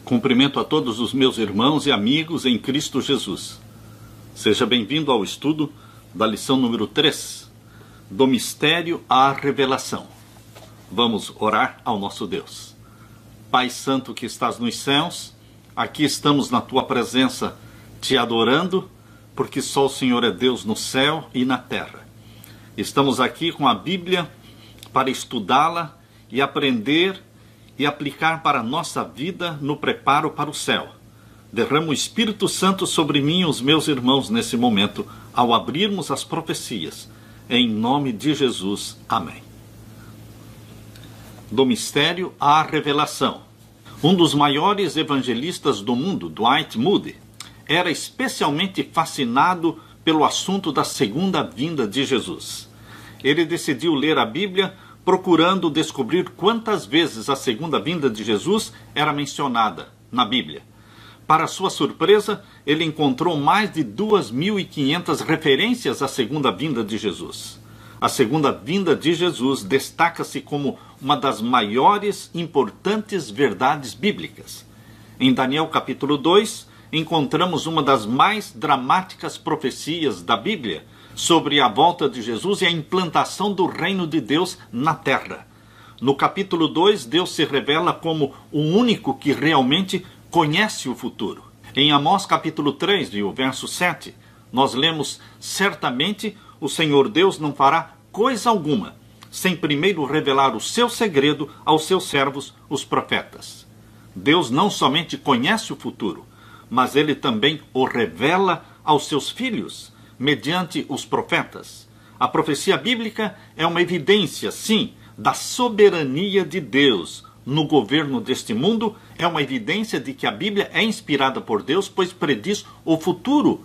Cumprimento a todos os meus irmãos e amigos em Cristo Jesus. Seja bem-vindo ao estudo da lição número 3, do mistério à revelação. Vamos orar ao nosso Deus. Pai Santo que estás nos céus, aqui estamos na Tua presença, Te adorando, porque só o Senhor é Deus no céu e na terra. Estamos aqui com a Bíblia para estudá-la e aprender e aplicar para a nossa vida no preparo para o céu. Derrama o Espírito Santo sobre mim e os meus irmãos nesse momento, ao abrirmos as profecias. Em nome de Jesus. Amém. Do mistério à revelação. Um dos maiores evangelistas do mundo, Dwight Moody, era especialmente fascinado pelo assunto da segunda vinda de Jesus. Ele decidiu ler a Bíblia procurando descobrir quantas vezes a segunda vinda de Jesus era mencionada na Bíblia. Para sua surpresa, ele encontrou mais de 2.500 referências à segunda vinda de Jesus. A segunda vinda de Jesus destaca-se como uma das maiores e importantes verdades bíblicas. Em Daniel capítulo 2, encontramos uma das mais dramáticas profecias da Bíblia sobre a volta de Jesus e a implantação do reino de Deus na terra. No capítulo 2, Deus se revela como o único que realmente conhece o futuro. Em Amós capítulo 3, e o verso 7, nós lemos: certamente o Senhor Deus não fará coisa alguma, sem primeiro revelar o seu segredo aos seus servos, os profetas. Deus não somente conhece o futuro, mas ele também o revela aos seus filhos, mediante os profetas. A profecia bíblica é uma evidência, sim, da soberania de Deus no governo deste mundo. É uma evidência de que a Bíblia é inspirada por Deus, pois prediz o futuro.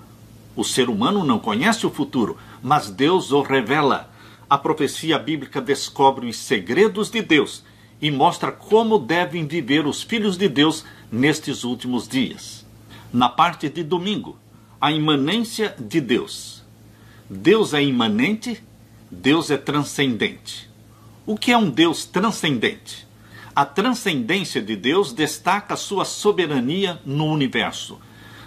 O ser humano não conhece o futuro, mas Deus o revela. A profecia bíblica descobre os segredos de Deus e mostra como devem viver os filhos de Deus nestes últimos dias. Na parte de domingo, a imanência de Deus. Deus é imanente, Deus é transcendente. O que é um Deus transcendente? A transcendência de Deus destaca a sua soberania no universo.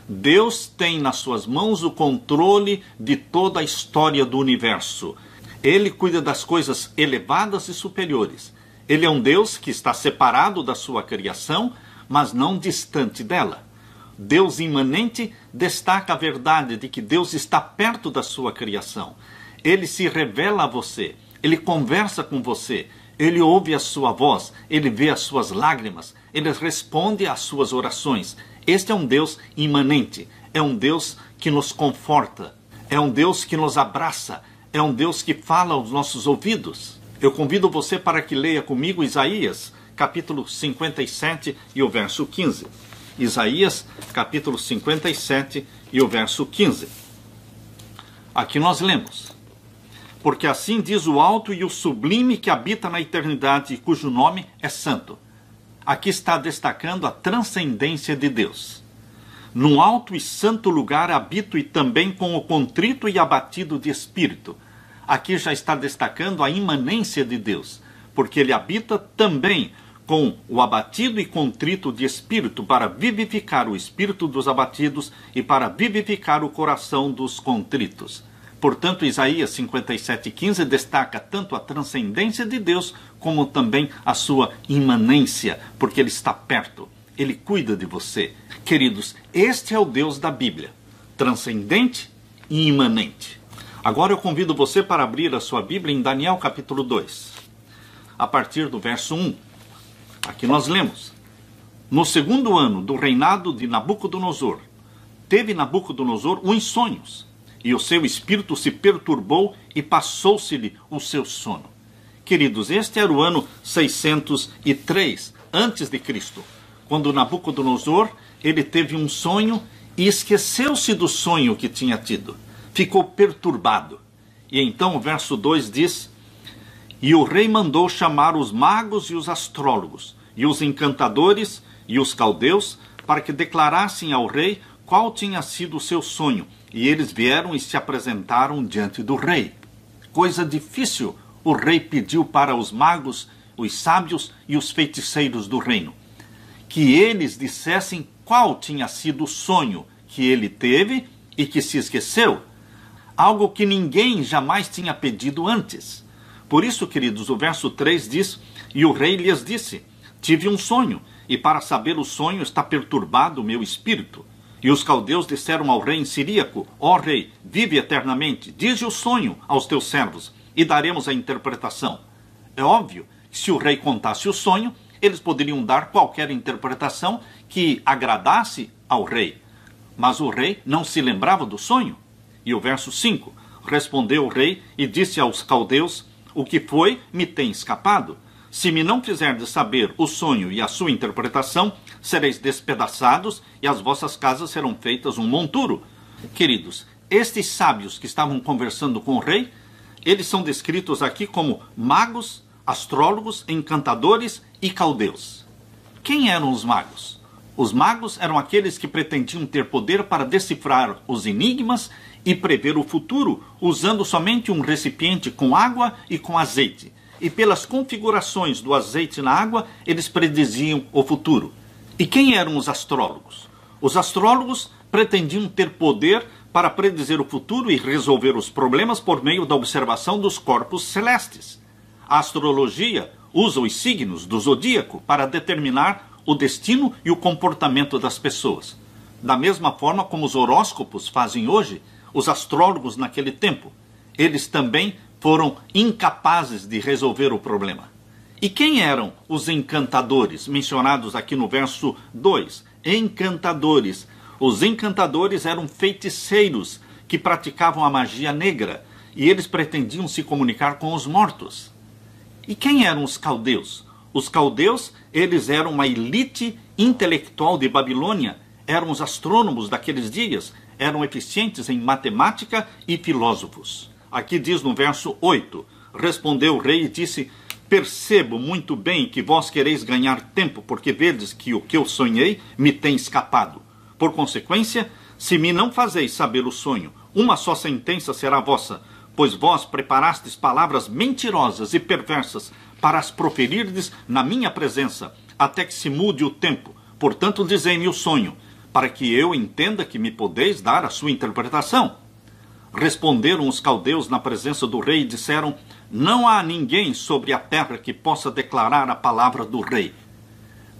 Deus tem nas suas mãos o controle de toda a história do universo. Ele cuida das coisas elevadas e superiores. Ele é um Deus que está separado da sua criação, mas não distante dela. Deus imanente destaca a verdade de que Deus está perto da sua criação. Ele se revela a você, ele conversa com você, ele ouve a sua voz, ele vê as suas lágrimas, ele responde às suas orações. Este é um Deus imanente, é um Deus que nos conforta, é um Deus que nos abraça, é um Deus que fala aos nossos ouvidos. Eu convido você para que leia comigo Isaías, capítulo 57 e o verso 15. Isaías, capítulo 57 e o verso 15. Aqui nós lemos: porque assim diz o alto e o sublime que habita na eternidade e cujo nome é santo. Aqui está destacando a transcendência de Deus. Num alto e santo lugar habito e também com o contrito e abatido de espírito. Aqui já está destacando a imanência de Deus, porque ele habita também com o abatido e contrito de espírito, para vivificar o espírito dos abatidos e para vivificar o coração dos contritos. Portanto, Isaías 57,15 destaca tanto a transcendência de Deus, como também a sua imanência, porque ele está perto, ele cuida de você. Queridos, este é o Deus da Bíblia, transcendente e imanente. Agora eu convido você para abrir a sua Bíblia em Daniel capítulo 2, a partir do verso 1. Aqui nós lemos: no segundo ano do reinado de Nabucodonosor, teve Nabucodonosor uns sonhos, e o seu espírito se perturbou e passou-se-lhe o seu sono. Queridos, este era o ano 603 antes de Cristo, quando Nabucodonosor ele teve um sonho e esqueceu-se do sonho que tinha tido. Ficou perturbado. E então o verso 2 diz: e o rei mandou chamar os magos e os astrólogos, e os encantadores e os caldeus, para que declarassem ao rei qual tinha sido o seu sonho. E eles vieram e se apresentaram diante do rei. Coisa difícil o rei pediu para os magos, os sábios e os feiticeiros do reino. que eles dissessem qual tinha sido o sonho que ele teve e que se esqueceu. Algo que ninguém jamais tinha pedido antes. Por isso, queridos, o verso 3 diz: e o rei lhes disse: tive um sonho, e para saber o sonho está perturbado o meu espírito. E os caldeus disseram ao rei em siríaco: ó rei, vive eternamente, dize o sonho aos teus servos, e daremos a interpretação. É óbvio que se o rei contasse o sonho, eles poderiam dar qualquer interpretação que agradasse ao rei. Mas o rei não se lembrava do sonho. E o verso 5, respondeu o rei e disse aos caldeus: o que foi me tem escapado. Se me não fizerdes saber o sonho e a sua interpretação, sereis despedaçados e as vossas casas serão feitas um monturo. Queridos, estes sábios que estavam conversando com o rei, eles são descritos aqui como magos, astrólogos, encantadores e caldeus. Quem eram os magos? Os magos eram aqueles que pretendiam ter poder para decifrar os enigmas e prever o futuro, usando somente um recipiente com água e com azeite. E pelas configurações do azeite na água, eles prediziam o futuro. E quem eram os astrólogos? Os astrólogos pretendiam ter poder para predizer o futuro e resolver os problemas por meio da observação dos corpos celestes. A astrologia usa os signos do zodíaco para determinar o destino e o comportamento das pessoas. Da mesma forma como os horóscopos fazem hoje, os astrólogos naquele tempo, eles também foram incapazes de resolver o problema. E quem eram os encantadores, mencionados aqui no verso 2? Encantadores. Os encantadores eram feiticeiros que praticavam a magia negra, e eles pretendiam se comunicar com os mortos. E quem eram os caldeus? Os caldeus, eles eram uma elite intelectual de Babilônia, eram os astrônomos daqueles dias, eram eficientes em matemática e filósofos. Aqui diz no verso 8, respondeu o rei e disse: percebo muito bem que vós quereis ganhar tempo, porque vedes que o que eu sonhei me tem escapado. Por consequência, se me não fazeis saber o sonho, uma só sentença será vossa, pois vós preparastes palavras mentirosas e perversas para as proferirdes na minha presença, até que se mude o tempo. Portanto, dizei-me o sonho, para que eu entenda que me podeis dar a sua interpretação. Responderam os caldeus na presença do rei e disseram: não há ninguém sobre a terra que possa declarar a palavra do rei.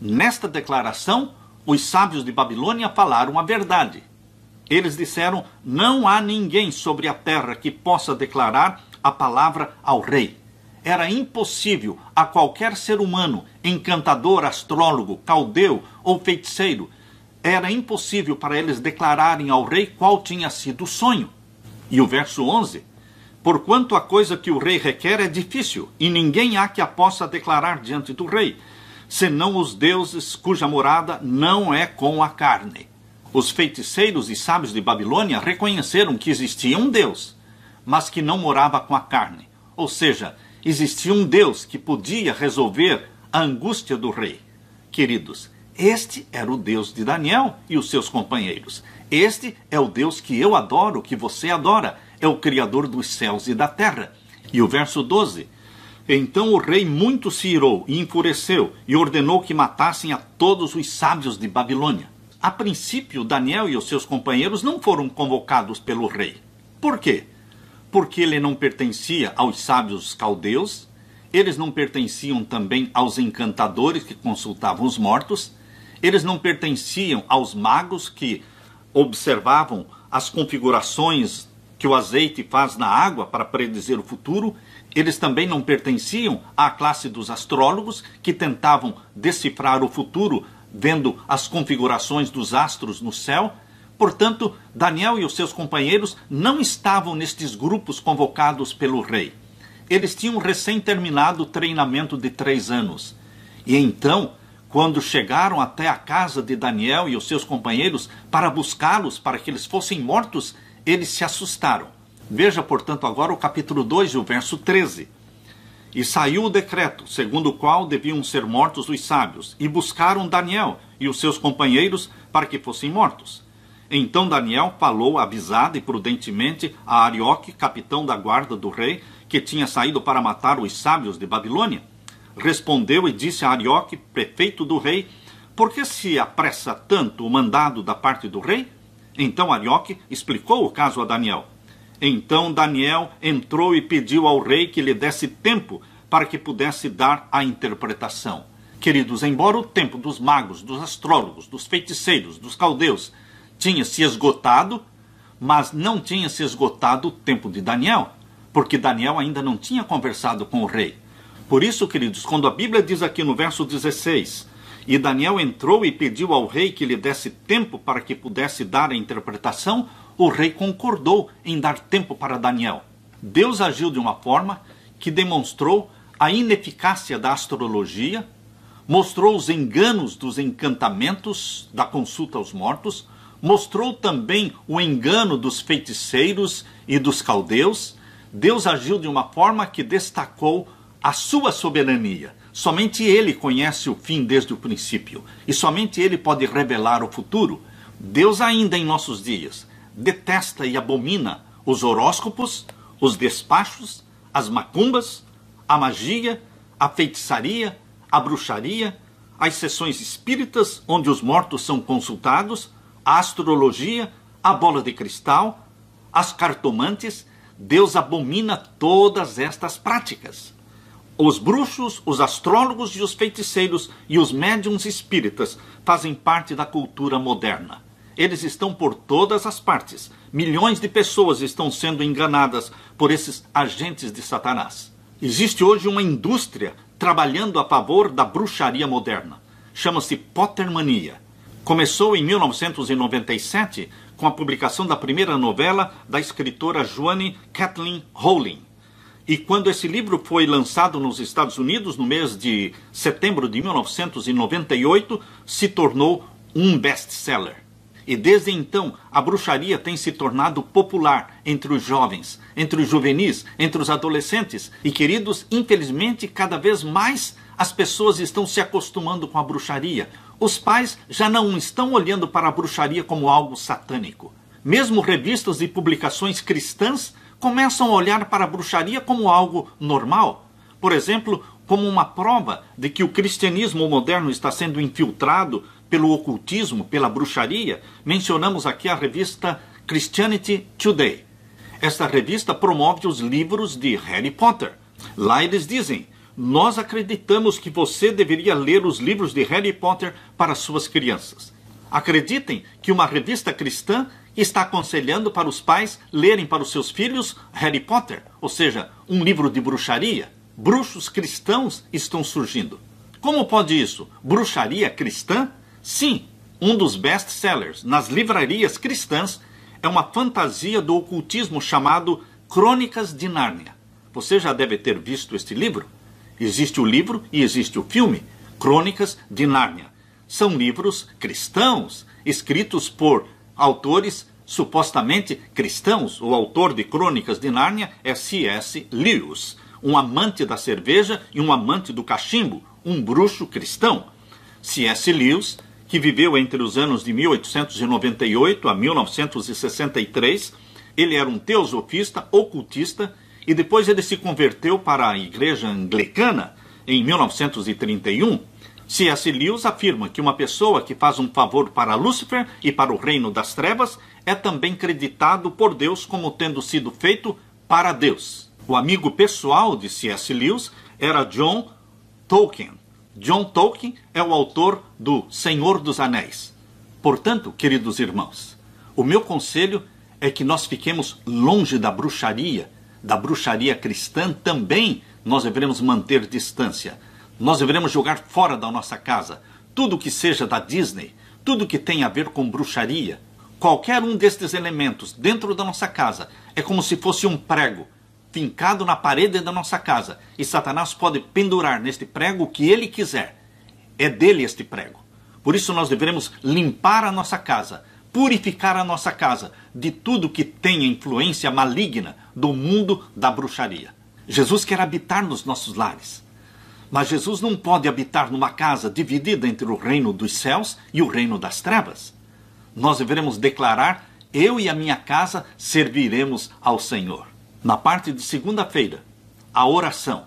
Nesta declaração, os sábios de Babilônia falaram a verdade. Eles disseram: não há ninguém sobre a terra que possa declarar a palavra ao rei. Era impossível a qualquer ser humano, encantador, astrólogo, caldeu ou feiticeiro, era impossível para eles declararem ao rei qual tinha sido o sonho. E o verso 11, porquanto a coisa que o rei requer é difícil, e ninguém há que a possa declarar diante do rei, senão os deuses cuja morada não é com a carne. Os feiticeiros e sábios de Babilônia reconheceram que existia um Deus, mas que não morava com a carne. Ou seja, existia um Deus que podia resolver a angústia do rei. Queridos, este era o Deus de Daniel e os seus companheiros. Este é o Deus que eu adoro, que você adora. É o Criador dos céus e da terra. E o verso 12. Então o rei muito se irou e enfureceu e ordenou que matassem a todos os sábios de Babilônia. A princípio, Daniel e os seus companheiros não foram convocados pelo rei. Por quê? Porque ele não pertencia aos sábios caldeus, eles não pertenciam também aos encantadores que consultavam os mortos, eles não pertenciam aos magos que observavam as configurações que o azeite faz na água para predizer o futuro, eles também não pertenciam à classe dos astrólogos que tentavam decifrar o futuro vendo as configurações dos astros no céu. Portanto, Daniel e os seus companheiros não estavam nestes grupos convocados pelo rei. Eles tinham recém terminado o treinamento de 3 anos. E então, quando chegaram até a casa de Daniel e os seus companheiros para buscá-los, para que eles fossem mortos, eles se assustaram. Veja, portanto, agora o capítulo 2 e o verso 13. E saiu o decreto, segundo o qual deviam ser mortos os sábios, e buscaram Daniel e os seus companheiros para que fossem mortos. Então Daniel falou avisado e prudentemente a Arioque, capitão da guarda do rei, que tinha saído para matar os sábios de Babilônia. Respondeu e disse a Arioque, prefeito do rei: por que se apressa tanto o mandado da parte do rei? Então Arioque explicou o caso a Daniel. Então Daniel entrou e pediu ao rei que lhe desse tempo para que pudesse dar a interpretação. Queridos, embora o tempo dos magos, dos astrólogos, dos feiticeiros, dos caldeus tinha se esgotado, mas não tinha se esgotado o tempo de Daniel, porque Daniel ainda não tinha conversado com o rei. Por isso, queridos, quando a Bíblia diz aqui no verso 16, e Daniel entrou e pediu ao rei que lhe desse tempo para que pudesse dar a interpretação, o rei concordou em dar tempo para Daniel. Deus agiu de uma forma que demonstrou a ineficácia da astrologia, mostrou os enganos dos encantamentos, da consulta aos mortos, mostrou também o engano dos feiticeiros e dos caldeus. Deus agiu de uma forma que destacou a sua soberania. Somente Ele conhece o fim desde o princípio, e somente Ele pode revelar o futuro. Deus ainda em nossos dias detesta e abomina os horóscopos, os despachos, as macumbas, a magia, a feitiçaria, a bruxaria, as sessões espíritas onde os mortos são consultados, a astrologia, a bola de cristal, as cartomantes. Deus abomina todas estas práticas. Os bruxos, os astrólogos e os feiticeiros e os médiuns espíritas fazem parte da cultura moderna. Eles estão por todas as partes. Milhões de pessoas estão sendo enganadas por esses agentes de Satanás. Existe hoje uma indústria trabalhando a favor da bruxaria moderna. Chama-se Pottermania. Começou em 1997 com a publicação da primeira novela da escritora Joanne Kathleen Rowling. E quando esse livro foi lançado nos Estados Unidos, no mês de setembro de 1998, se tornou um best-seller. E desde então, a bruxaria tem se tornado popular entre os jovens, entre os juvenis, entre os adolescentes. E, queridos, infelizmente, cada vez mais as pessoas estão se acostumando com a bruxaria. Os pais já não estão olhando para a bruxaria como algo satânico. Mesmo revistas e publicações cristãs começam a olhar para a bruxaria como algo normal. Por exemplo, como uma prova de que o cristianismo moderno está sendo infiltrado pelo ocultismo, pela bruxaria, mencionamos aqui a revista Christianity Today. Esta revista promove os livros de Harry Potter. Lá eles dizem: nós acreditamos que você deveria ler os livros de Harry Potter para suas crianças. Acreditem que uma revista cristã está aconselhando para os pais lerem para os seus filhos Harry Potter, ou seja, um livro de bruxaria. Bruxos cristãos estão surgindo. Como pode isso? Bruxaria cristã? Sim, um dos best-sellers nas livrarias cristãs é uma fantasia do ocultismo chamado Crônicas de Nárnia. Você já deve ter visto este livro. Existe o livro e existe o filme, Crônicas de Nárnia. São livros cristãos, escritos por autores supostamente cristãos. O autor de Crônicas de Nárnia é C.S. Lewis, um amante da cerveja e um amante do cachimbo, um bruxo cristão. C.S. Lewis, que viveu entre os anos de 1898 a 1963, ele era um teosofista, ocultista, e depois ele se converteu para a igreja anglicana em 1931. C.S. Lewis afirma que uma pessoa que faz um favor para Lúcifer e para o reino das trevas é também creditado por Deus como tendo sido feito para Deus. O amigo pessoal de C.S. Lewis era John Tolkien. John Tolkien é o autor do Senhor dos Anéis. Portanto, queridos irmãos, o meu conselho é que nós fiquemos longe da bruxaria cristã. Também nós devemos manter distância. Nós devemos jogar fora da nossa casa tudo que seja da Disney, tudo que tenha a ver com bruxaria. Qualquer um destes elementos dentro da nossa casa é como se fosse um prego fincado na parede da nossa casa, e Satanás pode pendurar neste prego o que ele quiser. É dele este prego. Por isso nós devemos limpar a nossa casa, purificar a nossa casa de tudo que tenha influência maligna do mundo da bruxaria. Jesus quer habitar nos nossos lares. Mas Jesus não pode habitar numa casa dividida entre o reino dos céus e o reino das trevas. Nós devemos declarar: eu e a minha casa serviremos ao Senhor. Na parte de segunda-feira, a oração.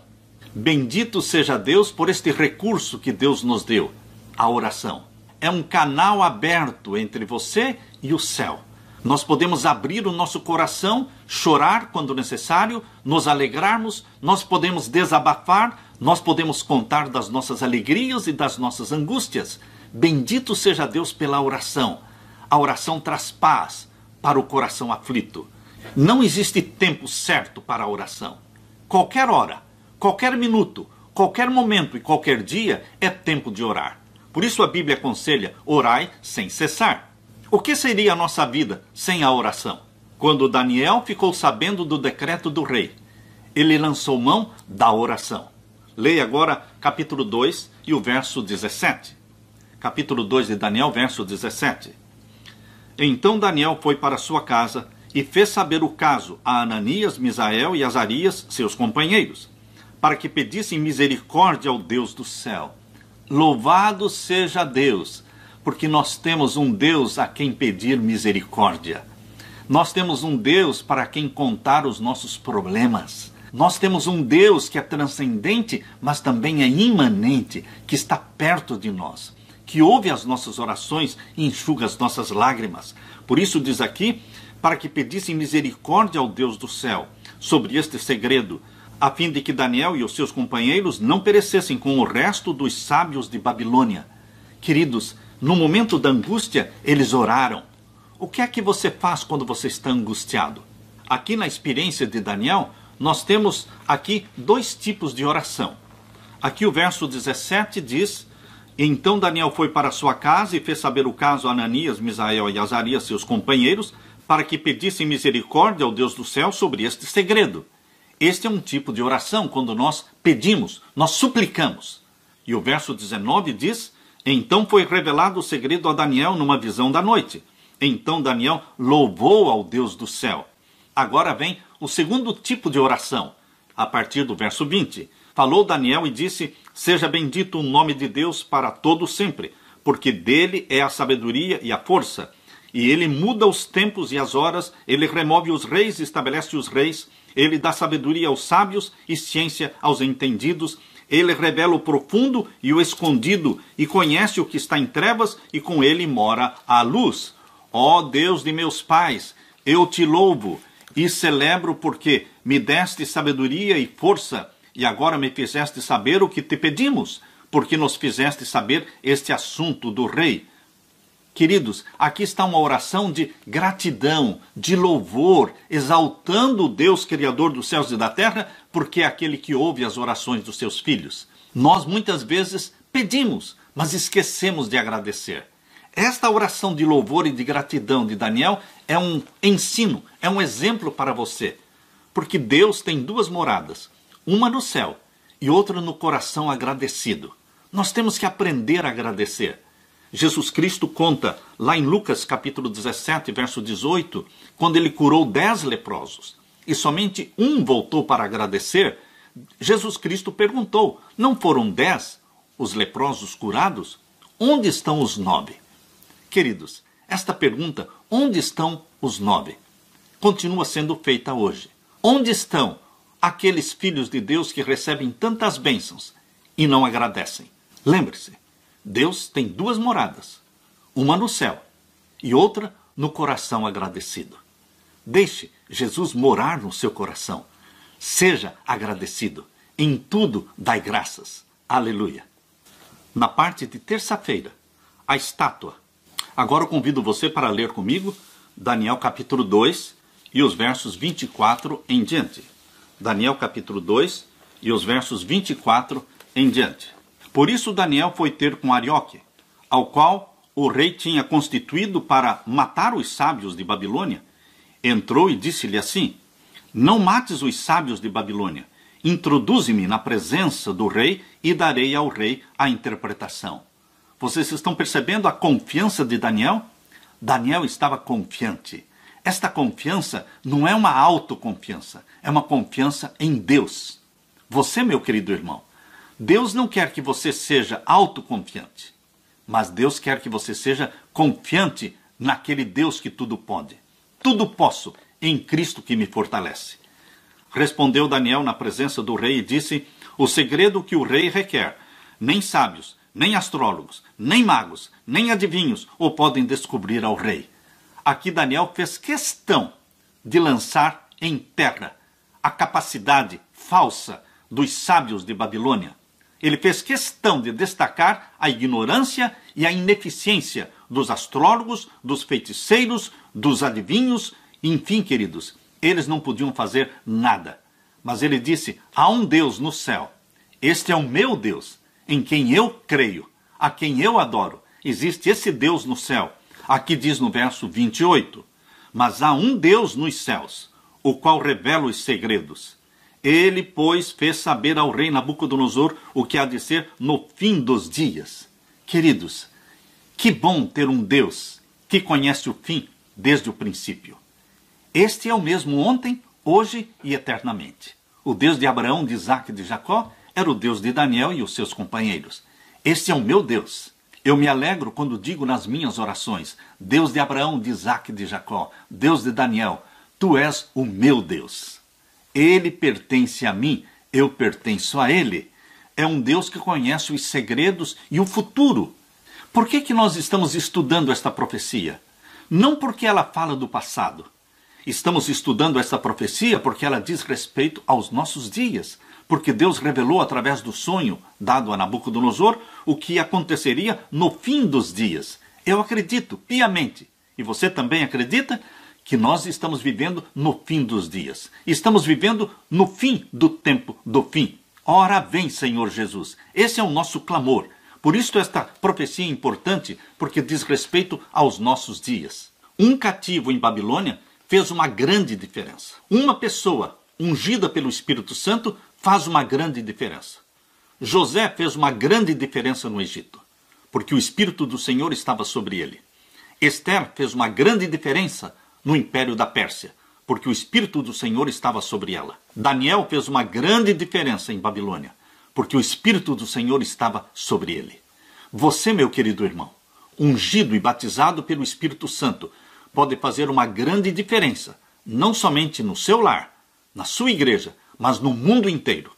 Bendito seja Deus por este recurso que Deus nos deu, a oração. é um canal aberto entre você e o céu. Nós podemos abrir o nosso coração, chorar quando necessário, nos alegrarmos, nós podemos desabafar, nós podemos contar das nossas alegrias e das nossas angústias. Bendito seja Deus pela oração. A oração traz paz para o coração aflito. Não existe tempo certo para a oração. Qualquer hora, qualquer minuto, qualquer momento e qualquer dia é tempo de orar. Por isso a Bíblia aconselha: orai sem cessar. O que seria a nossa vida sem a oração? Quando Daniel ficou sabendo do decreto do rei, ele lançou mão da oração. Leia agora capítulo 2 e o verso 17. Capítulo 2 de Daniel, verso 17. Então Daniel foi para sua casa e fez saber o caso a Ananias, Misael e Azarias, seus companheiros, para que pedissem misericórdia ao Deus do céu. Louvado seja Deus, porque nós temos um Deus a quem pedir misericórdia. Nós temos um Deus para quem contar os nossos problemas. Nós temos um Deus que é transcendente, mas também é imanente, que está perto de nós, que ouve as nossas orações e enxuga as nossas lágrimas. Por isso diz aqui, para que pedissem misericórdia ao Deus do céu sobre este segredo, a fim de que Daniel e os seus companheiros não perecessem com o resto dos sábios de Babilônia. Queridos, no momento da angústia, eles oraram. O que é que você faz quando você está angustiado? Aqui na experiência de Daniel, nós temos aqui dois tipos de oração. Aqui o verso 17 diz: então Daniel foi para sua casa e fez saber o caso a Ananias, Misael e Azarias, seus companheiros, para que pedissem misericórdia ao Deus do céu sobre este segredo. Este é um tipo de oração quando nós pedimos, nós suplicamos. E o verso 19 diz: então foi revelado o segredo a Daniel numa visão da noite. Então Daniel louvou ao Deus do céu. Agora vem o segundo tipo de oração, a partir do verso 20. Falou Daniel e disse: seja bendito o nome de Deus para todo sempre, porque dele é a sabedoria e a força. E ele muda os tempos e as horas, ele remove os reis e estabelece os reis, ele dá sabedoria aos sábios e ciência aos entendidos, ele revela o profundo e o escondido, e conhece o que está em trevas, e com ele mora a luz. Ó Deus de meus pais, eu te louvo e celebro porque me deste sabedoria e força, e agora me fizeste saber o que te pedimos, porque nos fizeste saber este assunto do rei. Queridos, aqui está uma oração de gratidão, de louvor, exaltando o Deus Criador dos céus e da terra, porque é aquele que ouve as orações dos seus filhos. Nós muitas vezes pedimos, mas esquecemos de agradecer. Esta oração de louvor e de gratidão de Daniel é um ensino, é um exemplo para você, porque Deus tem duas moradas, uma no céu e outra no coração agradecido. Nós temos que aprender a agradecer. Jesus Cristo conta lá em Lucas capítulo 17, verso 18, quando ele curou 10 leprosos e somente um voltou para agradecer, Jesus Cristo perguntou: não foram 10 os leprosos curados? Onde estão os 9? Queridos, esta pergunta, onde estão os 9? Continua sendo feita hoje. Onde estão aqueles filhos de Deus que recebem tantas bênçãos e não agradecem? Lembre-se, Deus tem duas moradas, uma no céu e outra no coração agradecido. Deixe Jesus morar no seu coração. Seja agradecido. Em tudo dai graças. Aleluia. Na parte de terça-feira, a estátua. Agora eu convido você para ler comigo Daniel capítulo 2 e os versos 24 em diante. Daniel capítulo 2 e os versos 24 em diante. Por isso Daniel foi ter com Arioque, ao qual o rei tinha constituído para matar os sábios de Babilônia. Entrou e disse-lhe assim: não mates os sábios de Babilônia, introduze-me na presença do rei e darei ao rei a interpretação. Vocês estão percebendo a confiança de Daniel? Daniel estava confiante. Esta confiança não é uma autoconfiança, é uma confiança em Deus. Você, meu querido irmão, Deus não quer que você seja autoconfiante, mas Deus quer que você seja confiante naquele Deus que tudo pode. Tudo posso em Cristo que me fortalece. Respondeu Daniel na presença do rei e disse: o segredo que o rei requer, nem sábios, nem astrólogos, nem magos, nem adivinhos o podem descobrir ao rei. Aqui Daniel fez questão de lançar em terra a capacidade falsa dos sábios de Babilônia. Ele fez questão de destacar a ignorância e a ineficiência dos astrólogos, dos feiticeiros, dos adivinhos, enfim, queridos, eles não podiam fazer nada. Mas ele disse, há um Deus no céu, este é o meu Deus, em quem eu creio, a quem eu adoro. Existe esse Deus no céu. Aqui diz no verso 28, mas há um Deus nos céus, o qual revela os segredos. Ele, pois, fez saber ao rei Nabucodonosor o que há de ser no fim dos dias. Queridos, que bom ter um Deus que conhece o fim desde o princípio. Este é o mesmo ontem, hoje e eternamente. O Deus de Abraão, de Isaque e de Jacó era o Deus de Daniel e os seus companheiros. Este é o meu Deus. Eu me alegro quando digo nas minhas orações, Deus de Abraão, de Isaque e de Jacó, Deus de Daniel, tu és o meu Deus. Ele pertence a mim, eu pertenço a ele. É um Deus que conhece os segredos e o futuro. Por que nós estamos estudando esta profecia? Não porque ela fala do passado. Estamos estudando esta profecia porque ela diz respeito aos nossos dias. Porque Deus revelou através do sonho dado a Nabucodonosor o que aconteceria no fim dos dias. Eu acredito piamente, e você também acredita, que nós estamos vivendo no fim dos dias. Estamos vivendo no fim do tempo do fim. Ora vem, Senhor Jesus. Esse é o nosso clamor. Por isso esta profecia é importante, porque diz respeito aos nossos dias. Um cativo em Babilônia fez uma grande diferença. Uma pessoa ungida pelo Espírito Santo faz uma grande diferença. José fez uma grande diferença no Egito, porque o Espírito do Senhor estava sobre ele. Esther fez uma grande diferença no Império da Pérsia, porque o Espírito do Senhor estava sobre ela. Daniel fez uma grande diferença em Babilônia, porque o Espírito do Senhor estava sobre ele. Você, meu querido irmão, ungido e batizado pelo Espírito Santo, pode fazer uma grande diferença, não somente no seu lar, na sua igreja, mas no mundo inteiro.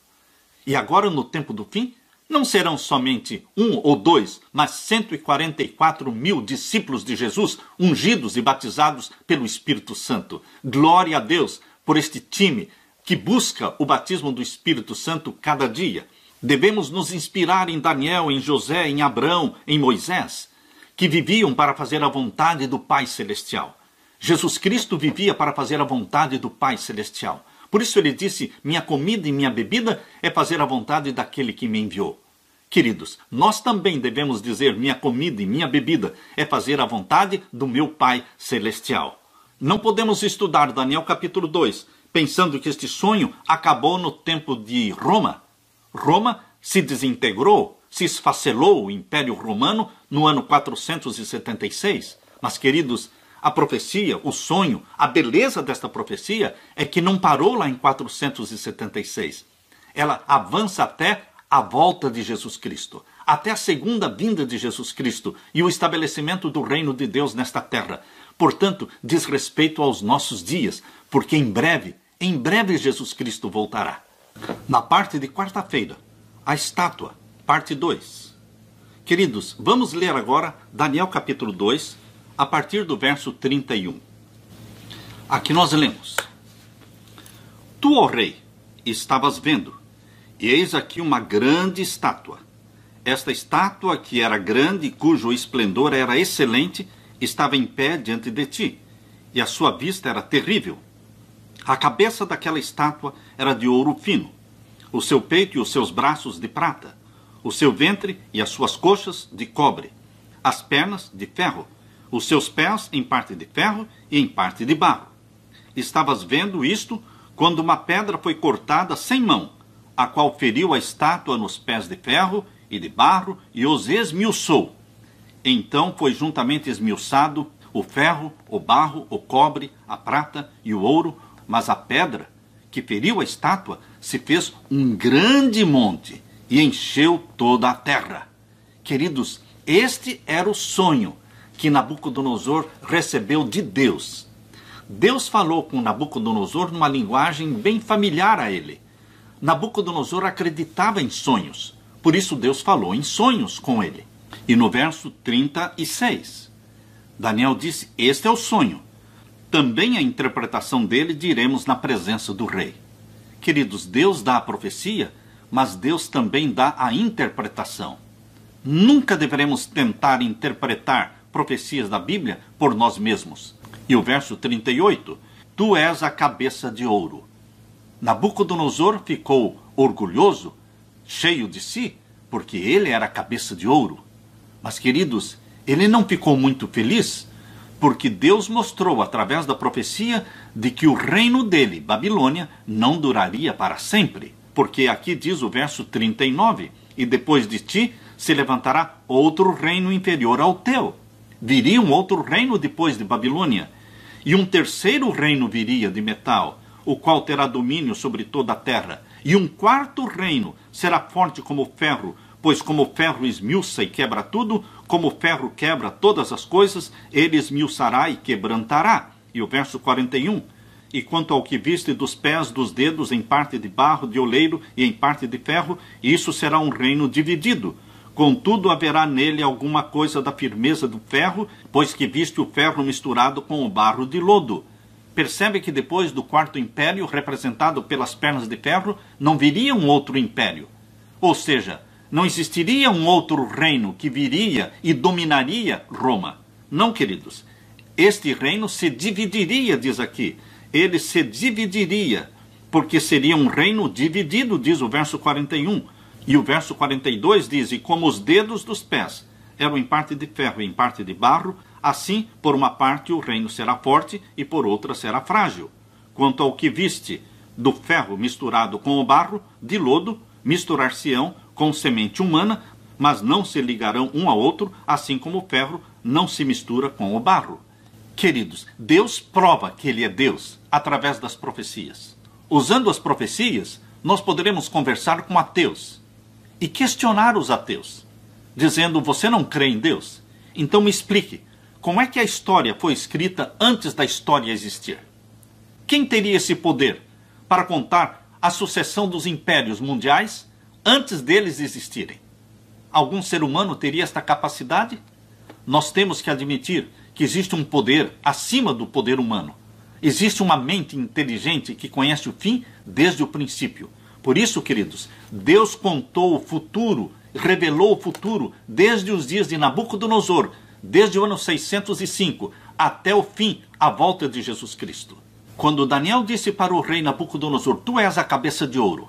E agora, no tempo do fim, não serão somente 1 ou 2, mas 144 mil discípulos de Jesus, ungidos e batizados pelo Espírito Santo. Glória a Deus por este time que busca o batismo do Espírito Santo cada dia. Devemos nos inspirar em Daniel, em José, em Abraão, em Moisés, que viviam para fazer a vontade do Pai Celestial. Jesus Cristo vivia para fazer a vontade do Pai Celestial. Por isso ele disse, minha comida e minha bebida é fazer a vontade daquele que me enviou. Queridos, nós também devemos dizer, minha comida e minha bebida é fazer a vontade do meu Pai Celestial. Não podemos estudar Daniel capítulo 2, pensando que este sonho acabou no tempo de Roma. Roma se desintegrou, se esfacelou o Império Romano no ano 476. Mas, queridos, a profecia, o sonho, a beleza desta profecia é que não parou lá em 476. Ela avança até a volta de Jesus Cristo, até a segunda vinda de Jesus Cristo e o estabelecimento do reino de Deus nesta terra. Portanto, diz respeito aos nossos dias, porque em breve Jesus Cristo voltará. Na parte de quarta-feira, a estátua, parte 2. Queridos, vamos ler agora Daniel capítulo 2, a partir do verso 31. Aqui nós lemos. Tu, ó rei, estavas vendo, e eis aqui uma grande estátua. Esta estátua, que era grande e cujo esplendor era excelente, estava em pé diante de ti, e a sua vista era terrível. A cabeça daquela estátua era de ouro fino, o seu peito e os seus braços de prata, o seu ventre e as suas coxas de cobre, as pernas de ferro, os seus pés em parte de ferro e em parte de barro. Estavas vendo isto quando uma pedra foi cortada sem mão, a qual feriu a estátua nos pés de ferro e de barro e os esmiuçou. Então foi juntamente esmiuçado o ferro, o barro, o cobre, a prata e o ouro, mas a pedra que feriu a estátua se fez um grande monte e encheu toda a terra. Queridos, este era o sonho que Nabucodonosor recebeu de Deus. Deus falou com Nabucodonosor numa linguagem bem familiar a ele. Nabucodonosor acreditava em sonhos, Por isso Deus falou em sonhos com ele. E no verso 36, Daniel disse: este é o sonho. Também a interpretação dele diremos na presença do rei. Queridos, Deus dá a profecia, mas Deus também dá a interpretação. Nunca deveremos tentar interpretar profecias da Bíblia por nós mesmos. E o verso 38, tu és a cabeça de ouro. Nabucodonosor ficou orgulhoso, cheio de si, porque ele era a cabeça de ouro. Mas, queridos, ele não ficou muito feliz, porque Deus mostrou através da profecia de que o reino dele, Babilônia, não duraria para sempre. Porque aqui diz o verso 39, e depois de ti se levantará outro reino inferior ao teu. Viria um outro reino depois de Babilônia, e um terceiro reino viria de metal, o qual terá domínio sobre toda a terra. E um quarto reino será forte como o ferro, pois como o ferro esmiuça e quebra tudo, como o ferro quebra todas as coisas, ele esmiuçará e quebrantará. E o verso 41, e quanto ao que viste dos pés, dos dedos, em parte de barro, de oleiro e em parte de ferro, isso será um reino dividido. Contudo, haverá nele alguma coisa da firmeza do ferro, pois que viste o ferro misturado com o barro de lodo. Percebe que depois do quarto império, representado pelas pernas de ferro, não viria um outro império. Ou seja, não existiria um outro reino que viria e dominaria Roma. Não, queridos. Este reino se dividiria, diz aqui. Ele se dividiria, porque seria um reino dividido, diz o verso 41. E o verso 42 diz, e como os dedos dos pés eram em parte de ferro e em parte de barro, assim, por uma parte o reino será forte e por outra será frágil. Quanto ao que viste do ferro misturado com o barro, de lodo, misturar-se-ão com semente humana, mas não se ligarão um ao outro, assim como o ferro não se mistura com o barro. Queridos, Deus prova que Ele é Deus através das profecias. Usando as profecias, nós poderemos conversar com ateus e questionar os ateus, dizendo, você não crê em Deus? Então me explique, como é que a história foi escrita antes da história existir? Quem teria esse poder para contar a sucessão dos impérios mundiais antes deles existirem? Algum ser humano teria esta capacidade? Nós temos que admitir que existe um poder acima do poder humano. Existe uma mente inteligente que conhece o fim desde o princípio. Por isso, queridos, Deus contou o futuro, revelou o futuro desde os dias de Nabucodonosor, desde o ano 605 até o fim, a volta de Jesus Cristo. Quando Daniel disse para o rei Nabucodonosor, tu és a cabeça de ouro,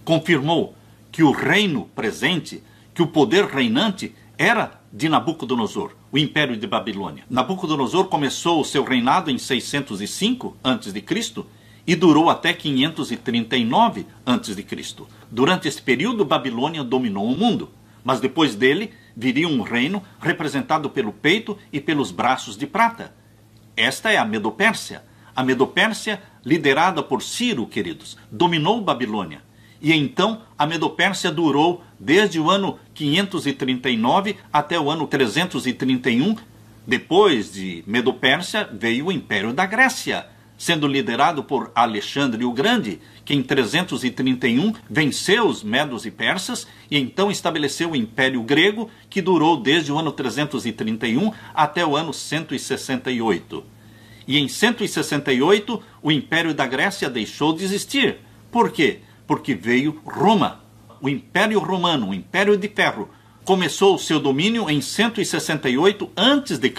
confirmou que o reino presente, que o poder reinante era de Nabucodonosor, o império de Babilônia. Nabucodonosor começou o seu reinado em 605 a.C. e durou até 539 a.C. Durante esse período, Babilônia dominou o mundo, mas depois dele viria um reino representado pelo peito e pelos braços de prata. Esta é a Medopérsia. A Medopérsia, liderada por Ciro, queridos, dominou Babilônia. E então a Medopérsia durou desde o ano 539 até o ano 331. Depois de Medopérsia veio o Império da Grécia, sendo liderado por Alexandre o Grande, que em 331 venceu os medos e persas e então estabeleceu o Império Grego, que durou desde o ano 331 até o ano 168. E em 168 o Império da Grécia deixou de existir. Por quê? Porque veio Roma, o Império Romano, o Império de Ferro, começou o seu domínio em 168 a.C.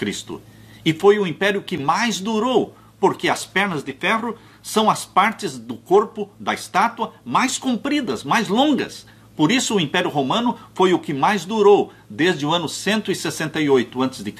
e foi o império que mais durou, porque as pernas de ferro são as partes do corpo da estátua mais compridas, mais longas. Por isso o Império Romano foi o que mais durou, desde o ano 168 a.C.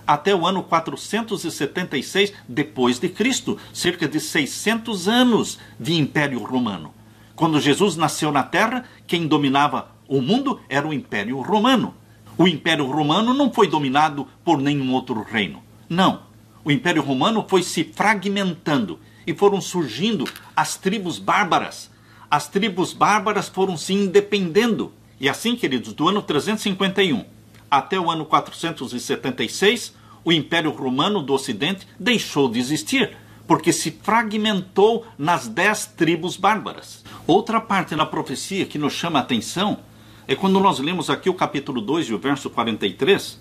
até o ano 476 depois de Cristo, cerca de 600 anos de Império Romano. Quando Jesus nasceu na Terra, quem dominava o mundo era o Império Romano. O Império Romano não foi dominado por nenhum outro reino. Não. O Império Romano foi se fragmentando e foram surgindo as tribos bárbaras. As tribos bárbaras foram se independendo. E assim, queridos, do ano 351 até o ano 476, o Império Romano do Ocidente deixou de existir, porque se fragmentou nas 10 tribos bárbaras. Outra parte da profecia que nos chama a atenção É quando nós lemos aqui o capítulo 2 e o verso 43,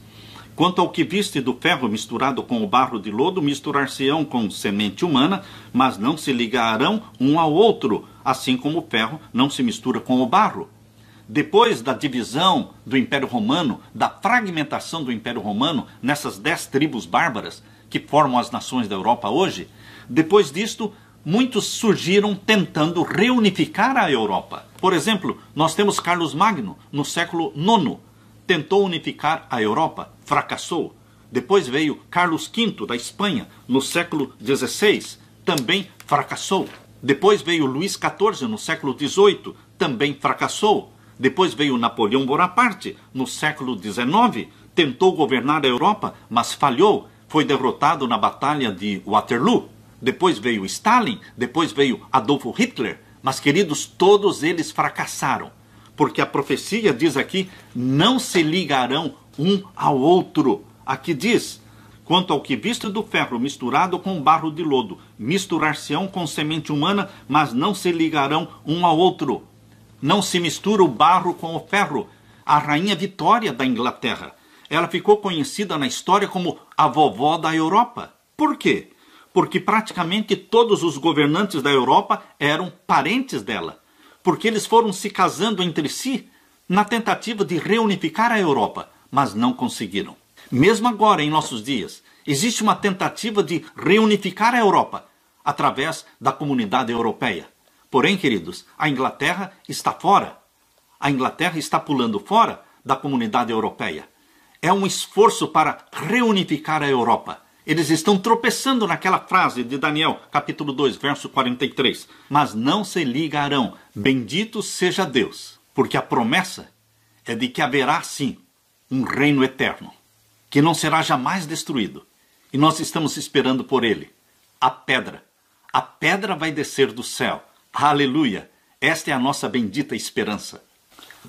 quanto ao que viste do ferro misturado com o barro de lodo, misturar-se-ão com semente humana, mas não se ligarão um ao outro, assim como o ferro não se mistura com o barro. Depois da divisão do Império Romano, da fragmentação do Império Romano nessas 10 tribos bárbaras que formam as nações da Europa hoje, depois disto, muitos surgiram tentando reunificar a Europa. Por exemplo, nós temos Carlos Magno, no século IX, tentou unificar a Europa, fracassou. Depois veio Carlos V, da Espanha, no século XVI, também fracassou. Depois veio Luís XIV, no século XVIII, também fracassou. Depois veio Napoleão Bonaparte, no século XIX, tentou governar a Europa, mas falhou, foi derrotado na Batalha de Waterloo. Depois veio Stalin, depois veio Adolfo Hitler, mas, queridos, todos eles fracassaram, porque a profecia diz aqui, não se ligarão um ao outro. Aqui diz, quanto ao que viste do ferro misturado com barro de lodo, misturar-se-ão com semente humana, mas não se ligarão um ao outro. Não se mistura o barro com o ferro. A rainha Vitória da Inglaterra, ela ficou conhecida na história como a vovó da Europa. Por quê? Porque praticamente todos os governantes da Europa eram parentes dela. Porque eles foram se casando entre si na tentativa de reunificar a Europa, mas não conseguiram. Mesmo agora, em nossos dias, existe uma tentativa de reunificar a Europa através da comunidade europeia. Porém, queridos, a Inglaterra está fora. A Inglaterra está pulando fora da comunidade europeia. É um esforço para reunificar a Europa. Eles estão tropeçando naquela frase de Daniel, capítulo 2, verso 43. Mas não se ligarão. Bendito seja Deus. Porque a promessa é de que haverá, sim, um reino eterno, que não será jamais destruído. E nós estamos esperando por ele. A pedra. A pedra vai descer do céu. Aleluia! Esta é a nossa bendita esperança.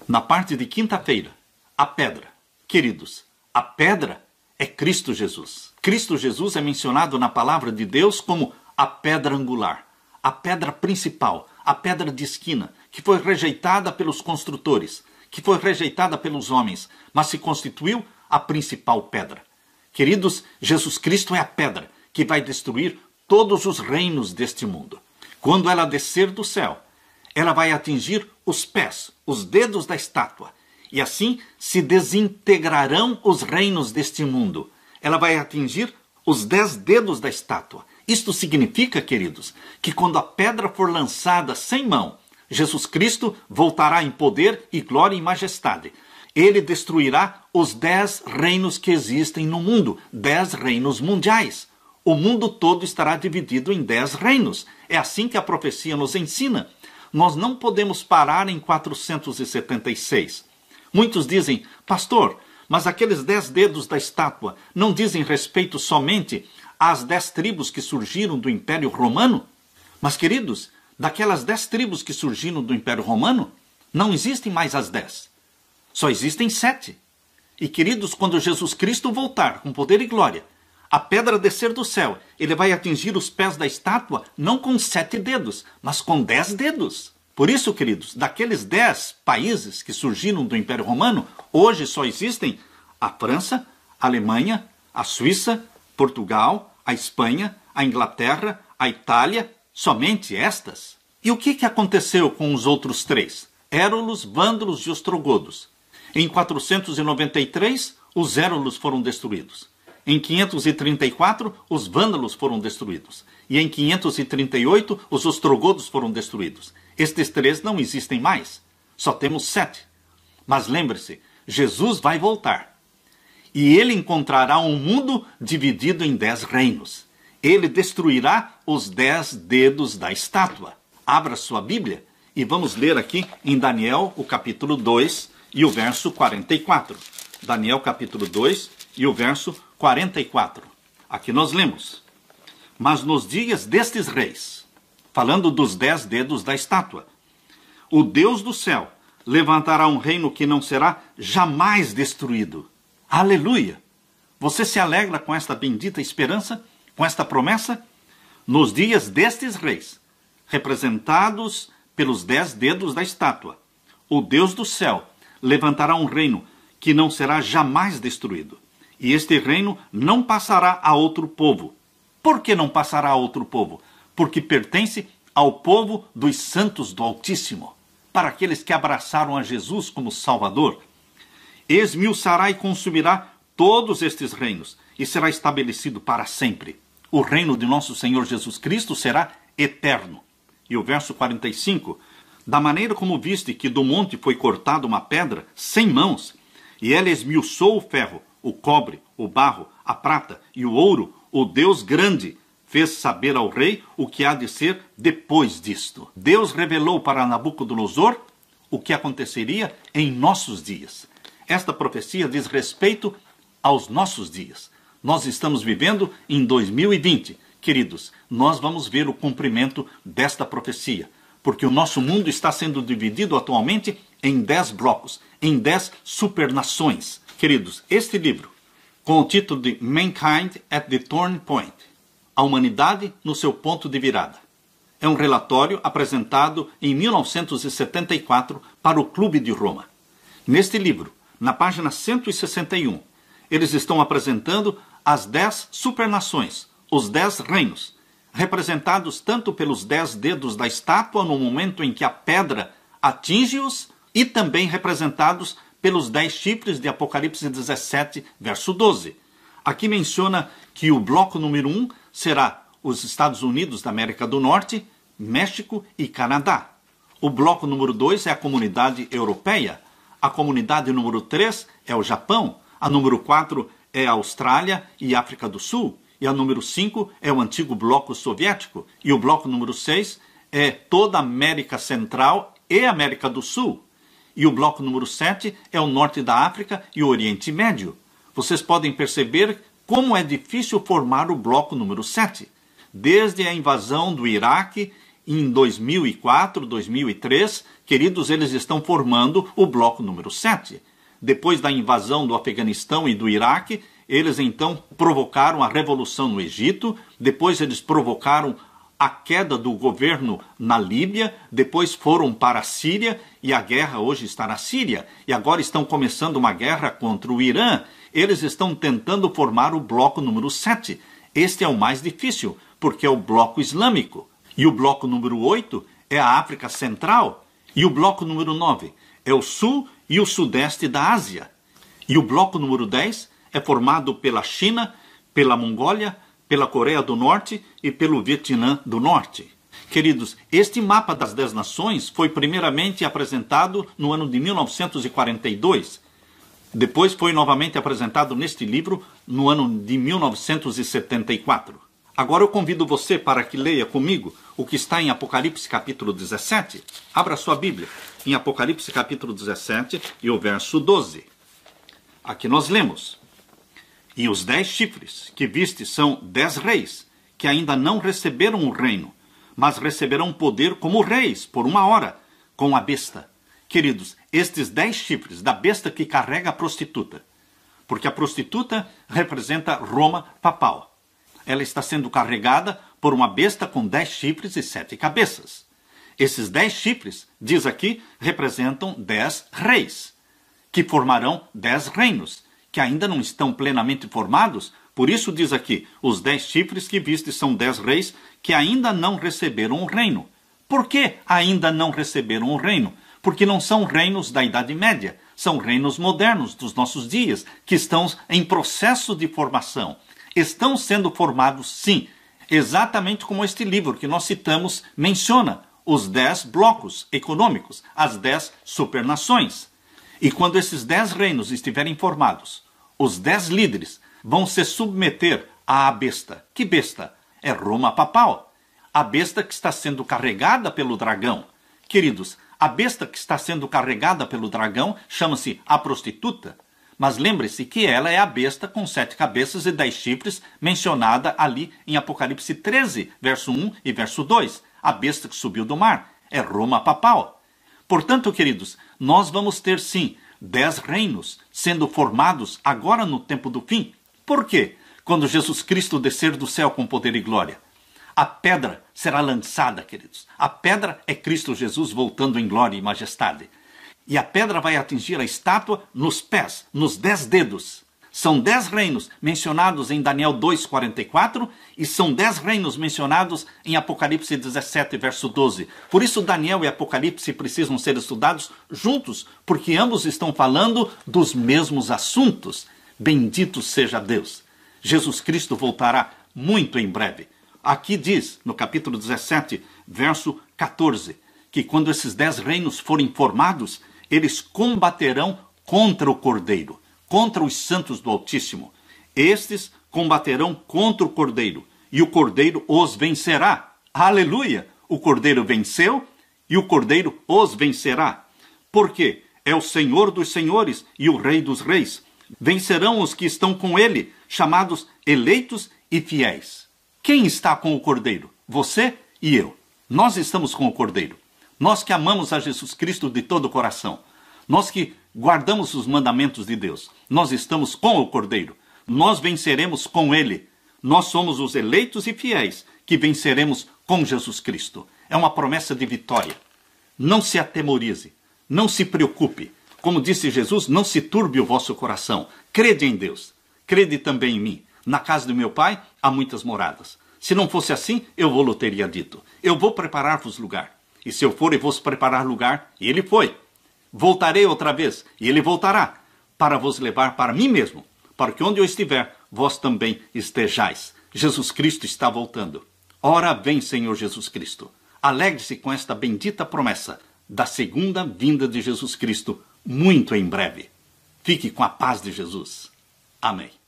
Na parte de quinta-feira, a pedra. Queridos, a pedra é Cristo Jesus. Cristo Jesus é mencionado na palavra de Deus como a pedra angular, a pedra principal, a pedra de esquina, que foi rejeitada pelos construtores, que foi rejeitada pelos homens, mas se constituiu a principal pedra. Queridos, Jesus Cristo é a pedra que vai destruir todos os reinos deste mundo. Quando ela descer do céu, ela vai atingir os pés, os dedos da estátua, e assim se desintegrarão os reinos deste mundo. Ela vai atingir os 10 dedos da estátua. Isto significa, queridos, que quando a pedra for lançada sem mão, Jesus Cristo voltará em poder e glória e majestade. Ele destruirá os 10 reinos que existem no mundo, 10 reinos mundiais. O mundo todo estará dividido em 10 reinos. É assim que a profecia nos ensina. Nós não podemos parar em 476. Muitos dizem, pastor, mas aqueles 10 dedos da estátua não dizem respeito somente às 10 tribos que surgiram do Império Romano? Mas, queridos, daquelas 10 tribos que surgiram do Império Romano, não existem mais as 10. Só existem 7. E, queridos, quando Jesus Cristo voltar com poder e glória, a pedra descer do céu, ele vai atingir os pés da estátua não com 7 dedos, mas com 10 dedos. Por isso, queridos, daqueles 10 países que surgiram do Império Romano, hoje só existem a França, a Alemanha, a Suíça, Portugal, a Espanha, a Inglaterra, a Itália, somente estas. E o que aconteceu com os outros 3? Érulos, Vândalos e Ostrogodos. Em 493, os Érulos foram destruídos. Em 534, os Vândalos foram destruídos. E em 538, os Ostrogodos foram destruídos. Estes 3 não existem mais. Só temos 7. Mas lembre-se, Jesus vai voltar. E ele encontrará um mundo dividido em 10 reinos. Ele destruirá os 10 dedos da estátua. Abra sua Bíblia e vamos ler aqui em Daniel, o capítulo 2 e o verso 44. Daniel, capítulo 2 e o verso 44. Aqui nós lemos. Mas nos dias destes reis, falando dos 10 dedos da estátua, o Deus do céu levantará um reino que não será jamais destruído. Aleluia! Você se alegra com esta bendita esperança, com esta promessa? Nos dias destes reis, representados pelos 10 dedos da estátua, o Deus do céu levantará um reino que não será jamais destruído. E este reino não passará a outro povo. Por que não passará a outro povo? Porque pertence ao povo dos santos do Altíssimo, para aqueles que abraçaram a Jesus como Salvador. Esmiuçará e consumirá todos estes reinos, e será estabelecido para sempre. O reino de nosso Senhor Jesus Cristo será eterno. E o verso 45, da maneira como viste que do monte foi cortada uma pedra sem mãos, e ela esmiuçou o ferro, o cobre, o barro, a prata e o ouro, o Deus grande fez saber ao rei o que há de ser depois disto. Deus revelou para Nabucodonosor o que aconteceria em nossos dias. Esta profecia diz respeito aos nossos dias. Nós estamos vivendo em 2020. Queridos, nós vamos ver o cumprimento desta profecia, porque o nosso mundo está sendo dividido atualmente em 10 blocos, em 10 supernações. Queridos, este livro, com o título de Mankind at the Turning Point, a humanidade no seu ponto de virada, é um relatório apresentado em 1974 para o Clube de Roma. Neste livro, na página 161, eles estão apresentando as 10 supernações, os 10 reinos, representados tanto pelos 10 dedos da estátua no momento em que a pedra atinge-os, e também representados pelos 10 chifres de Apocalipse 17, verso 12. Aqui menciona que o bloco número 1 será os Estados Unidos da América do Norte, México e Canadá. O bloco número 2 é a comunidade europeia. A comunidade número 3 é o Japão. A número 4 é a Austrália e África do Sul. E a número 5 é o antigo bloco soviético. E o bloco número 6 é toda a América Central e América do Sul. E o bloco número 7 é o norte da África e o Oriente Médio. Vocês podem perceber como é difícil formar o bloco número 7. Desde a invasão do Iraque em 2004, 2003, queridos, eles estão formando o bloco número 7. Depois da invasão do Afeganistão e do Iraque, eles então provocaram a revolução no Egito, depois eles provocaram a queda do governo na Líbia, depois foram para a Síria, e a guerra hoje está na Síria, e agora estão começando uma guerra contra o Irã. Eles estão tentando formar o bloco número 7. Este é o mais difícil, porque é o bloco islâmico. E o bloco número 8 é a África Central. E o bloco número 9 é o sul e o sudeste da Ásia. E o bloco número 10 é formado pela China, pela Mongólia, pela Coreia do Norte e pelo Vietnã do Norte. Queridos, este mapa das 10 nações foi primeiramente apresentado no ano de 1942. Depois foi novamente apresentado neste livro no ano de 1974. Agora eu convido você para que leia comigo o que está em Apocalipse capítulo 17. Abra sua Bíblia em Apocalipse capítulo 17 e o verso 12. Aqui nós lemos: E os 10 chifres que viste são 10 reis, que ainda não receberam o reino, mas receberão poder como reis, por 1 hora, com a besta. Queridos, estes 10 chifres da besta que carrega a prostituta, porque a prostituta representa Roma papal. Ela está sendo carregada por uma besta com 10 chifres e 7 cabeças. Esses 10 chifres, diz aqui, representam 10 reis, que formarão 10 reinos, que ainda não estão plenamente formados. Por isso diz aqui, os 10 chifres que viste são 10 reis que ainda não receberam o reino. Por que ainda não receberam o reino? Porque não são reinos da Idade Média, são reinos modernos dos nossos dias, que estão em processo de formação. Estão sendo formados, sim, exatamente como este livro que nós citamos menciona, os 10 blocos econômicos, as 10 supernações. E quando esses 10 reinos estiverem formados, os 10 líderes vão se submeter à besta. Que besta? É Roma papal. A besta que está sendo carregada pelo dragão. Queridos, a besta que está sendo carregada pelo dragão chama-se a prostituta. Mas lembre-se que ela é a besta com 7 cabeças e 10 chifres mencionada ali em Apocalipse 13, verso 1 e verso 2. A besta que subiu do mar. É Roma papal. Portanto, queridos, nós vamos ter sim 10 reinos sendo formados agora no tempo do fim. Por quê? Quando Jesus Cristo descer do céu com poder e glória, a pedra será lançada, queridos. A pedra é Cristo Jesus voltando em glória e majestade. E a pedra vai atingir a estátua nos pés, nos 10 dedos. São 10 reinos mencionados em Daniel 2,44 e são 10 reinos mencionados em Apocalipse 17, verso 12. Por isso Daniel e Apocalipse precisam ser estudados juntos, porque ambos estão falando dos mesmos assuntos. Bendito seja Deus. Jesus Cristo voltará muito em breve. Aqui diz, no capítulo 17, verso 14, que quando esses 10 reinos forem formados, eles combaterão contra o Cordeiro, contra os santos do Altíssimo. Estes combaterão contra o Cordeiro, e o Cordeiro os vencerá. Aleluia! O Cordeiro venceu, e o Cordeiro os vencerá. Porque é o Senhor dos senhores e o Rei dos reis. Vencerão os que estão com ele, chamados eleitos e fiéis. Quem está com o Cordeiro? Você e eu. Nós estamos com o Cordeiro. Nós que amamos a Jesus Cristo de todo o coração. Nós que guardamos os mandamentos de Deus. Nós estamos com o Cordeiro. Nós venceremos com ele. Nós somos os eleitos e fiéis que venceremos com Jesus Cristo. É uma promessa de vitória. Não se atemorize. Não se preocupe. Como disse Jesus, não se turbe o vosso coração. Crede em Deus. Crede também em mim. Na casa do meu Pai há muitas moradas. Se não fosse assim, eu vou-lhe teria dito. Eu vou preparar-vos lugar. E se eu for e vos preparar lugar, e ele foi. Voltarei outra vez, e ele voltará, para vos levar para mim mesmo, para que onde eu estiver, vós também estejais. Jesus Cristo está voltando. Ora vem, Senhor Jesus Cristo. Alegre-se com esta bendita promessa da segunda vinda de Jesus Cristo, muito em breve. Fique com a paz de Jesus. Amém.